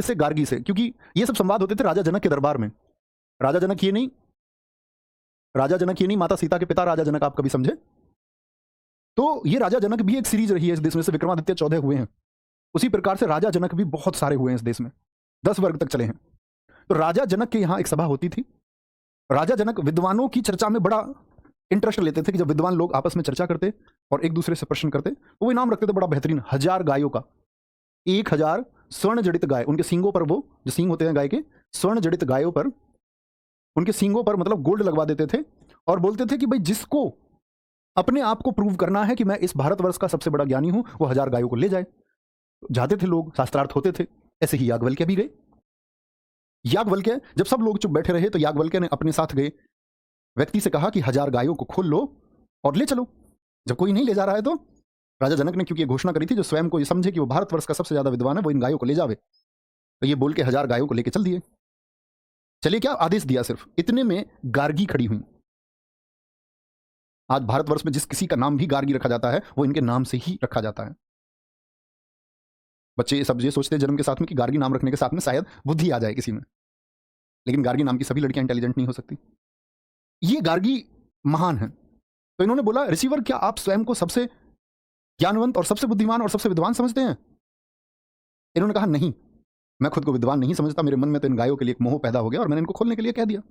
किससे? गार्गी से, क्योंकि ये सब संवाद होते थे राजा जनक के दरबार में। राजा जनक ये नहीं, माता सीता के पिता राजा जनक, आप कभी समझे? तो ये राजा जनक भी एक सीरीज रही है इस देश में, से विक्रमादित्य 14 हुए हैं, उसी प्रकार से राजा जनक भी बहुत सारे हुए हैं इस देश में, 10 वर्ग तक चले हैं। तो राजा जनक के यहाँ एक सभा होती थी। राजा जनक विद्वानों की चर्चा में बड़ा इंटरेस्ट लेते थे कि जब विद्वान लोग आपस में चर्चा करते और एक दूसरे से प्रश्न करते तो वो इनाम रखते थे बड़ा बेहतरीन, 1000 गायों का, 1000 स्वर्ण जड़ित गाय, उनके सींगों पर, वो जो सींग होते हैं गाय के, स्वर्ण जड़ित गायों पर, उनके सींगों पर मतलब गोल्ड लगवा देते थे और बोलते थे कि भाई जिसको अपने आप को प्रूव करना है कि मैं इस भारतवर्ष का सबसे बड़ा ज्ञानी हूं, वो 1000 गायों को ले जाए। जाते थे लोग, शास्त्रार्थ होते थे। ऐसे ही याज्ञवल्क्य भी गए। याज्ञवल्क्य, जब सब लोग चुप बैठे रहे तो याज्ञवल्क्य ने अपने साथ गए व्यक्ति से कहा कि 1000 गायों को खोल लो और ले चलो। जब कोई नहीं ले जा रहा है तो राजा जनक ने, क्योंकि ये घोषणा करी थी, जो स्वयं को ये समझे कि वो भारतवर्ष का सबसे ज्यादा विद्वान है, वो इन गायों को ले जावे, तो ये बोल के 1000 गायों को लेके चल दिए। चलिए, क्या आदेश दिया सिर्फ, इतने में गार्गी खड़ी हुई। आज भारतवर्ष में जिस किसी का नाम भी गार्गी रखा जाता है वो इनके नाम से ही रखा जाता है। बच्चे सब ये सोचते हैं जन्म के साथ में कि गार्गी नाम रखने के साथ में शायद बुद्धि आ जाए किसी में, लेकिन गार्गी नाम की सभी लड़कियां इंटेलिजेंट नहीं हो सकती। ये गार्गी महान है। तो इन्होंने बोला, रिसीवर, क्या आप स्वयं को सबसे ज्ञानवंत और सबसे बुद्धिमान और सबसे विद्वान समझते हैं? इन्होंने कहा, नहीं, मैं खुद को विद्वान नहीं समझता, मेरे मन में तो इन गायों के लिए एक मोह पैदा हो गया और मैंने इनको खोलने के लिए कह दिया।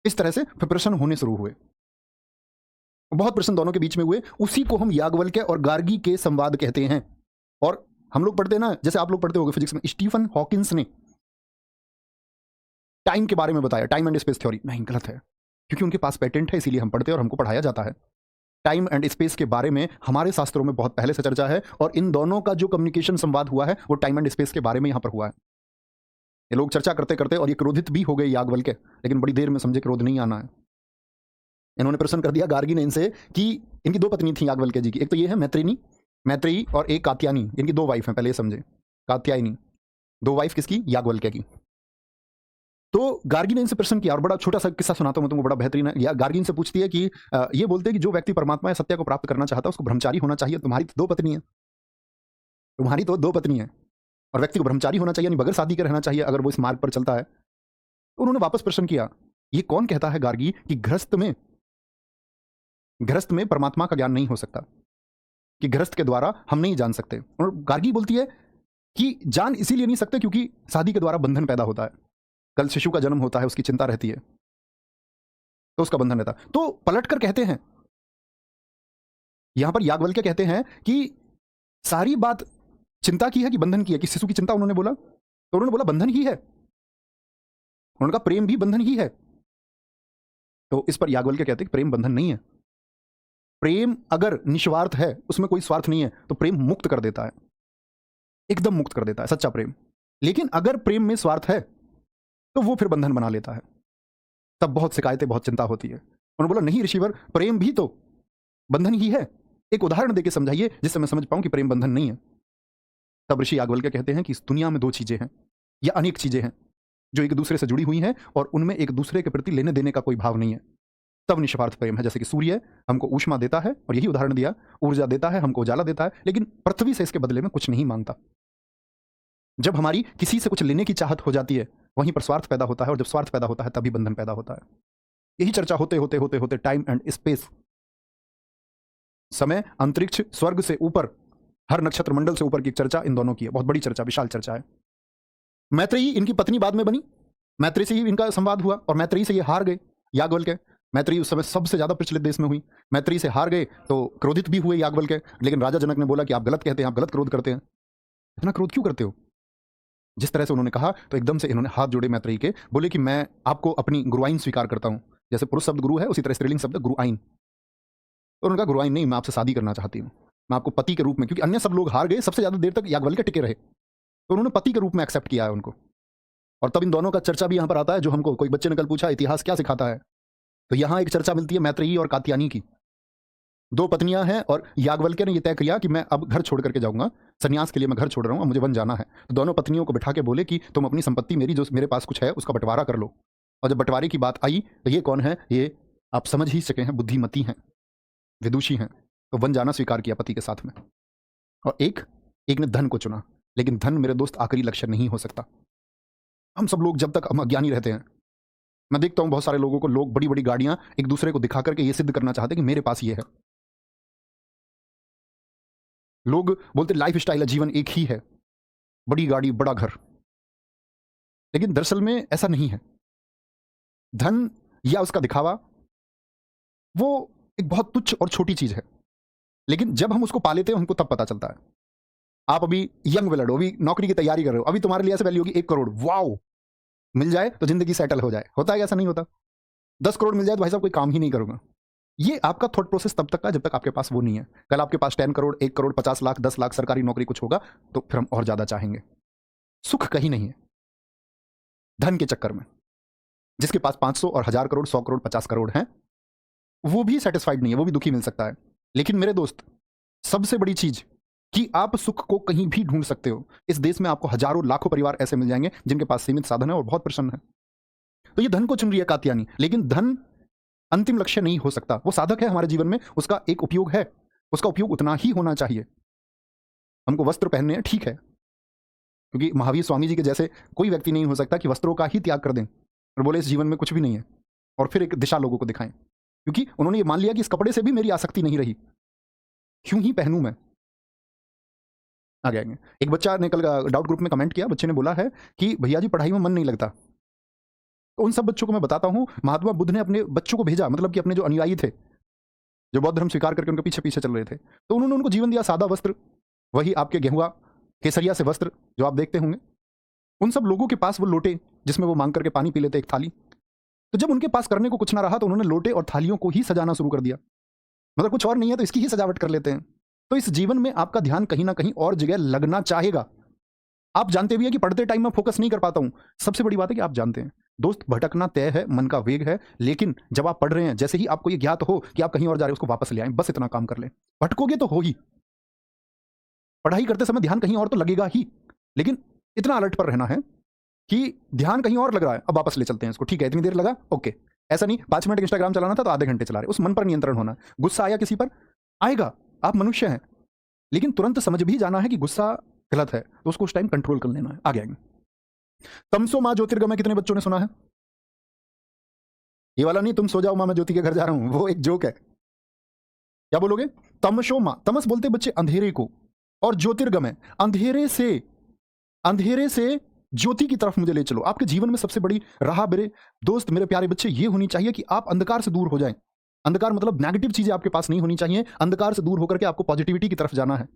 इस तरह से फिर प्रश्न होने शुरू हुए, बहुत प्रश्न दोनों के बीच में हुए। उसी को हम याज्ञवल्क्य और गार्गी के संवाद कहते हैं। और हम लोग पढ़ते हैं ना, जैसे आप लोग पढ़ते होंगे फिजिक्स में, स्टीफन हॉकिंस ने टाइम के बारे में बताया, टाइम एंड स्पेस थ्योरी। नहीं, गलत है, क्योंकि उनके पास पेटेंट है, इसीलिए हम पढ़ते हैं और हमको पढ़ाया जाता है। टाइम एंड स्पेस के बारे में हमारे शास्त्रों में बहुत पहले से चर्चा है, और इन दोनों का जो कम्युनिकेशन संवाद हुआ है वो टाइम एंड स्पेस के बारे में यहां पर हुआ है। ये लोग चर्चा करते करते, और ये क्रोधित भी हो गए याज्ञवल्क्य, लेकिन बड़ी देर में समझे क्रोध नहीं आना है। इन्होंने प्रश्न कर दिया गार्गी ने इनसे कि इनकी 2 पत्नी थी याज्ञवल्क्य जी की, एक तो ये है मैत्रेयी और एक कात्यायनी। इनकी 2 वाइफ हैं, पहले ये समझे, कात्यायनी। 2 वाइफ किसकी? याज्ञवल्क्य की। तो गार्गी ने इनसे प्रश्न किया, और बड़ा छोटा सा किस्सा सुनाता हूं मैं तुमको, बड़ा बेहतरीन है। गार्गी इनसे पूछती है कि ये बोलते हैं कि जो व्यक्ति परमात्मा या सत्य को प्राप्त करना चाहता है उसको ब्रह्मचारी होना चाहिए। तुम्हारी तो 2 पत्नी है, और व्यक्ति को ब्रह्मचारी होना चाहिए, यानी बगैर शादी के रहना चाहिए अगर वो इस मार्ग पर चलता है। तो उन्होंने वापस प्रश्न किया, ये कौन कहता है गार्गी कि गृहस्थ में परमात्मा का ज्ञान नहीं हो सकता, कि गृहस्थ के द्वारा हम नहीं जान सकते? और गार्गी बोलती है कि जान इसीलिए नहीं सकते क्योंकि शादी के द्वारा बंधन पैदा होता है। कल शिशु का जन्म होता है, उसकी चिंता रहती है, तो उसका बंधन रहता है। तो पलटकर कहते हैं, यहां पर याज्ञवल्क्य कहते हैं कि सारी बात चिंता की है कि बंधन की है, कि शिशु की चिंता उन्होंने बोला, तो उन्होंने बोला बंधन ही है। उन्होंने कहा प्रेम भी बंधन ही है। तो इस पर याज्ञवल्क्य कहते हैं कि प्रेम बंधन नहीं है। प्रेम अगर निस्वार्थ है, उसमें कोई स्वार्थ नहीं है, तो प्रेम मुक्त कर देता है, एकदम मुक्त कर देता है सच्चा प्रेम। लेकिन अगर प्रेम में स्वार्थ है तो वो फिर बंधन बना लेता है, तब बहुत शिकायतें, बहुत चिंता होती है। उन्होंने बोला, नहीं ऋषिवर, प्रेम भी तो बंधन ही है, एक उदाहरण देके समझाइए जिससे मैं समझ पाऊं कि प्रेम बंधन नहीं है। तब ऋषि याज्ञवल्क्य कहते हैं कि इस दुनिया में 2 चीजें हैं, या अनेक चीजें हैं, जो एक दूसरे से जुड़ी हुई हैं और उनमें एक दूसरे के प्रति लेने देने का कोई भाव नहीं है, तब निस्वार्थ प्रेम है। जैसे कि सूर्य हमको ऊष्मा देता है, और यही उदाहरण दिया, ऊर्जा देता है, हमको उजाला देता है, लेकिन पृथ्वी से इसके बदले में कुछ नहीं मांगता। जब हमारी किसी से कुछ लेने की चाहत हो जाती है, वहीं पर स्वार्थ पैदा होता है, और जब स्वार्थ पैदा होता है तभी बंधन पैदा होता है। यही चर्चा होते होते होते होते टाइम एंड स्पेस, समय, अंतरिक्ष, स्वर्ग से ऊपर, हर नक्षत्र मंडल से ऊपर की चर्चा इन दोनों की है। बहुत बड़ी चर्चा, विशाल चर्चा है। मैत्रेयी इनकी पत्नी बाद में बनी, मैत्रेयी से ही इनका संवाद हुआ, और मैत्रेयी से ये हार गए याज्ञवल्क्य। मैत्रेयी उस समय सबसे ज्यादा प्रचलित देश में हुई। मैत्रेयी से हार गए तो क्रोधित भी हुए याज्ञवल्क्य, लेकिन राजा जनक ने बोला कि आप गलत कहते हैं, आप गलत क्रोध करते हैं। इतना क्रोध क्यों करते हो? जिस तरह से उन्होंने कहा, तो एकदम से इन्होंने हाथ जोड़े मैत्रेयी के, बोले कि मैं आपको अपनी गुरुआइन स्वीकार करता हूं। जैसे पुरुष शब्द गुरु है, उसी तरह स्त्रीलिंग शब्द गुरुआइन। तो उन्होंने कहा, गुरुआइन नहीं, मैं आपसे शादी करना चाहती हूं, मैं आपको पति के रूप में, क्योंकि अन्य सब लोग हार गए, सबसे ज्यादा देर तक याज्ञवल्क्य टिके रहे, तो उन्होंने पति के रूप में एक्सेप्ट किया है उनको। और तब इन दोनों का चर्चा भी यहां पर आता है, जो हमको कोई बच्चे ने कल पूछा इतिहास क्या सिखाता है, तो यहां एक चर्चा मिलती है मैत्रेयी और कात्यायनी की। 2 पत्नियां हैं, और याज्ञवल्क्य ने यह तय किया कि मैं अब घर छोड़ करके जाऊंगा, संन्यास के लिए मैं घर छोड़ रहा हूं, मुझे वन जाना है। तो दोनों पत्नियों को बिठा के बोले कि तुम अपनी संपत्ति, मेरी जो मेरे पास कुछ है उसका बंटवारा कर लो। और जब बंटवारे की बात आई तो ये कौन है, ये आप समझ ही सके हैं, बुद्धिमती हैं, विदुषी हैं, तो वन जाना स्वीकार किया पति के साथ में। और एक ने धन को चुना, लेकिन धन मेरे दोस्त आखिरी लक्ष्य नहीं हो सकता। हम सब लोग जब तक हम अज्ञानी रहते हैं, मैं देखता हूं बहुत सारे लोगों को, लोग बड़ी बड़ी गाड़ियां एक दूसरे को दिखा करके ये सिद्ध करना चाहते हैं कि मेरे पास ये है। लोग बोलते लाइफ स्टाइल है, जीवन एक ही है, बड़ी गाड़ी बड़ा घर, लेकिन दरअसल में ऐसा नहीं है। धन या उसका दिखावा वो एक बहुत तुच्छ और छोटी चीज है, लेकिन जब हम उसको पा लेते हैं हमको तब पता चलता है। आप अभी यंग ब्लड हो, अभी नौकरी की तैयारी कर रहे हो, अभी तुम्हारे लिए ऐसे वैल्यू होगी 1 करोड़, वाओ, मिल जाए तो जिंदगी सेटल हो जाए। होता है ऐसा? नहीं होता। 10 करोड़ मिल जाए तो भाई साहब कोई काम ही नहीं करूंगा। ये आपका थॉट प्रोसेस तब तक का जब तक आपके पास वो नहीं है। कल आपके पास 10 करोड़, 1 करोड़, 50 लाख, 10 लाख, सरकारी नौकरी कुछ होगा तो फिर हम और ज्यादा चाहेंगे। सुख कहीं नहीं है धन के चक्कर में। जिसके पास 500 और 1000 करोड़, 100 करोड़, 50 करोड़ हैं, वो भी सेटिस्फाइड नहीं है, वो भी दुखी मिल सकता है। लेकिन मेरे दोस्त, सबसे बड़ी चीज कि आप सुख को कहीं भी ढूंढ सकते हो। इस देश में आपको हजारों लाखों परिवार ऐसे मिल जाएंगे जिनके पास सीमित साधन है और बहुत प्रसन्न है। तो ये धन को चुन रही है कात्यायनी, लेकिन धन अंतिम लक्ष्य नहीं हो सकता। वो साधक है हमारे जीवन में, उसका एक उपयोग है, उसका उपयोग उतना ही होना चाहिए। हमको वस्त्र पहनने हैं, ठीक है, क्योंकि महावीर स्वामी जी के जैसे कोई व्यक्ति नहीं हो सकता कि वस्त्रों का ही त्याग कर दें और बोले इस जीवन में कुछ भी नहीं है, और फिर एक दिशा लोगों को दिखाएं, क्योंकि उन्होंने ये मान लिया कि इस कपड़े से भी मेरी आसक्ति नहीं रही, क्यों ही पहनूं मैं। आगे आएंगे। एक बच्चा ने कल डाउट ग्रुप में कमेंट किया, बच्चे ने बोला है कि भैया जी पढ़ाई में मन नहीं लगता। तो उन सब बच्चों को मैं बताता हूं, महात्मा बुद्ध ने अपने बच्चों को भेजा, मतलब कि अपने जो अनुयायी थे, जो बौद्ध धर्म स्वीकार करके उनके पीछे पीछे चल रहे थे, तो उन्होंने उनको जीवन दिया, सादा वस्त्र, वही आपके गेहुआ केसरिया से वस्त्र जो आप देखते होंगे। उन सब लोगों के पास वो लोटे जिसमें वो मांग करके पानी पी लेते, एक थाली। तो जब उनके पास करने को कुछ ना रहा तो उन्होंने लोटे और थालियों को ही सजाना शुरू कर दिया, मतलब कुछ और नहीं है तो इसकी ही सजावट कर लेते हैं। तो इस जीवन में आपका ध्यान कहीं ना कहीं और जगह लगना चाहेगा। आप जानते भी है कि पढ़ते टाइम में फोकस नहीं कर पाता हूं। सबसे बड़ी बात है कि आप जानते हैं दोस्त, भटकना तय है, मन का वेग है, लेकिन जब आप पढ़ रहे हैं, जैसे ही आपको ये ज्ञात हो कि आप कहीं और जा रहे हैं, उसको वापस ले आए, बस इतना काम कर ले। भटकोगे तो हो ही, पढ़ाई करते समय ध्यान कहीं और तो लगेगा ही, लेकिन इतना अलर्ट पर रहना है कि ध्यान कहीं और लग रहा है, अब वापस ले चलते हैं इसको। ठीक है, इतनी देर लगा, ओके। ऐसा नहीं 5 मिनट इंस्टाग्राम चलाना था तो आधे घंटे चला रहे। उस मन पर नियंत्रण होना। गुस्सा आया किसी पर, आएगा, आप मनुष्य हैं, लेकिन तुरंत समझ भी जाना है कि गुस्सा गलत है, तो उसको उस टाइम कंट्रोल कर लेना है। आगे आएंगे। तमसो मां ज्योतिर्गमय कितने बच्चों ने सुना है? ये वाला नहीं, तुम सो जाओ मां मैं ज्योति के घर जा रहा हूं, वो एक जोक है। क्या बोलोगे? तमसो मां, तमस बोलते बच्चे अंधेरे को, और ज्योतिर्गमय, अंधेरे से ज्योति की तरफ मुझे ले चलो। आपके जीवन में सबसे बड़ी राह मेरे दोस्त, मेरे प्यारे बच्चे, ये होनी चाहिए कि आप अंधकार से दूर हो जाएं। अंधकार मतलब नेगेटिव चीजें आपके पास नहीं होनी चाहिए। अंधकार से दूर होकर के आपको पॉजिटिविटी की तरफ जाना है।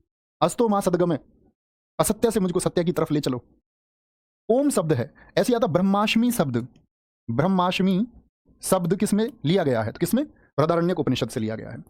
अस्तो मां सदगमय, असत्य से मुझको सत्य की तरफ ले चलो। ओम शब्द है, ऐसे आता ब्रह्माष्टमी शब्द। ब्रह्माष्टमी शब्द किसमें लिया गया है? तो किसमें? बृहदारण्यक उपनिषद से लिया गया है।